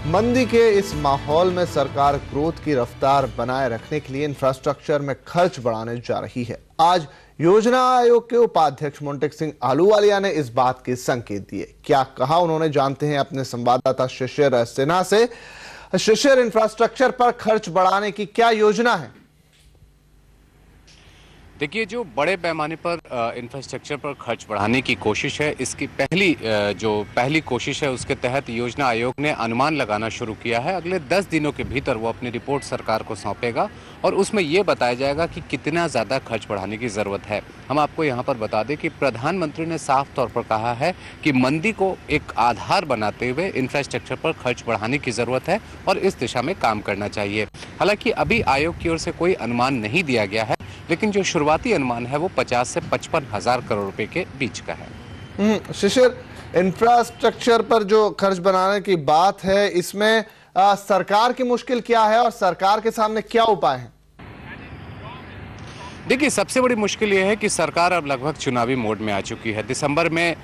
मंदी के इस माहौल में सरकार ग्रोथ की रफ्तार बनाए रखने के लिए इंफ्रास्ट्रक्चर में खर्च बढ़ाने जा रही है। आज योजना आयोग के उपाध्यक्ष मुंटिक सिंह आहलूवालिया ने इस बात के संकेत दिए। क्या कहा उन्होंने, जानते हैं अपने संवाददाता शिशिर सिन्हा से। शिशिर, इंफ्रास्ट्रक्चर पर खर्च बढ़ाने की क्या योजना है? देखिए, जो बड़े पैमाने पर इंफ्रास्ट्रक्चर पर खर्च बढ़ाने की कोशिश है, इसकी पहली कोशिश है, उसके तहत योजना आयोग ने अनुमान लगाना शुरू किया है। अगले 10 दिनों के भीतर वो अपनी रिपोर्ट सरकार को सौंपेगा और उसमें ये बताया जाएगा कि कितना ज़्यादा खर्च बढ़ाने की ज़रूरत है। हम आपको यहाँ पर बता दें कि प्रधानमंत्री ने साफ तौर पर कहा है कि मंदी को एक आधार बनाते हुए इंफ्रास्ट्रक्चर पर खर्च बढ़ाने की ज़रूरत है और इस दिशा में काम करना चाहिए। हालांकि अभी आयोग की ओर से कोई अनुमान नहीं दिया गया है, लेकिन जो शुरुआती अनुमान है वो 50 से 55 हजार करोड़ रुपए के बीच का है। शिशिर, इंफ्रास्ट्रक्चर पर जो खर्च बनाने की बात है, इसमें सरकार की मुश्किल क्या है और सरकार के सामने क्या उपाय हैं? देखिए, सबसे बड़ी मुश्किल ये है कि सरकार अब लगभग चुनावी मोड में आ चुकी है। दिसंबर में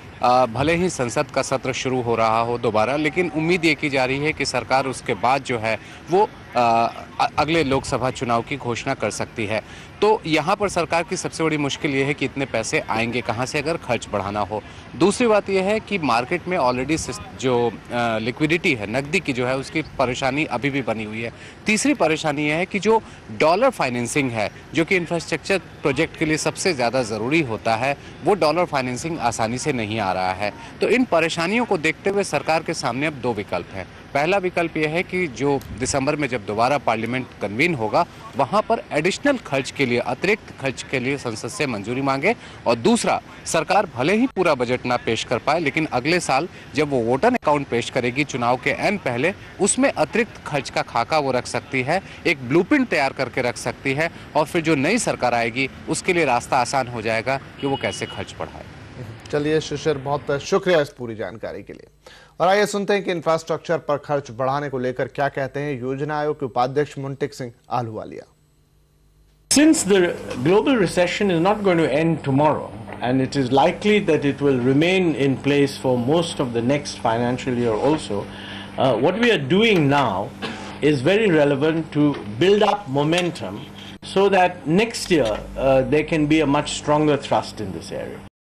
भले ही संसद का सत्र शुरू हो रहा हो दोबारा, लेकिन उम्मीद ये की जा रही है कि सरकार उसके बाद जो है वो अगले लोकसभा चुनाव की घोषणा कर सकती है। तो यहाँ पर सरकार की सबसे बड़ी मुश्किल ये है कि इतने पैसे आएंगे कहाँ से अगर खर्च बढ़ाना हो। दूसरी बात यह है कि मार्केट में ऑलरेडी जो लिक्विडिटी है, नकदी की जो है, उसकी परेशानी अभी भी बनी हुई है। तीसरी परेशानी यह है कि जो डॉलर फाइनेंसिंग है, जो कि इंफ्रास्ट्रक्चर प्रोजेक्ट के लिए सबसे ज़्यादा ज़रूरी होता है, वो डॉलर फाइनेंसिंग आसानी से नहीं आ रहा है। तो इन परेशानियों को देखते हुए सरकार के सामने अब दो विकल्प हैं। पहला विकल्प यह है कि जो दिसंबर में जब दोबारा पार्लियामेंट कन्वीन होगा, वहां पर एडिशनल खर्च के लिए, अतिरिक्त खर्च के लिए संसद से मंजूरी मांगे। और दूसरा, सरकार भले ही पूरा बजट ना पेश कर पाए, लेकिन अगले साल जब वो वोटर अकाउंट पेश करेगी चुनाव के एन पहले, उसमें अतिरिक्त खर्च का खाका वो रख सकती है, एक ब्लूप्रिंट तैयार करके रख सकती है और फिर जो नई सरकार आएगी उसके लिए रास्ता आसान हो जाएगा कि वो कैसे खर्च बढ़ाए। चलिए शिशिर, बहुत शुक्रिया इस पूरी जानकारी के लिए। और आइए सुनते हैं कि इंफ्रास्ट्रक्चर पर खर्च बढ़ाने को लेकर क्या कहते हैं योजना आयोग के उपाध्यक्ष मुंटिक Singh Ahluwalia. Since the global recession is not going to end tomorrow, and it is likely that it will remain in place for most of the next financial year also, what we are doing now is very relevant to build up momentum so that next year there can be a much stronger thrust in this area.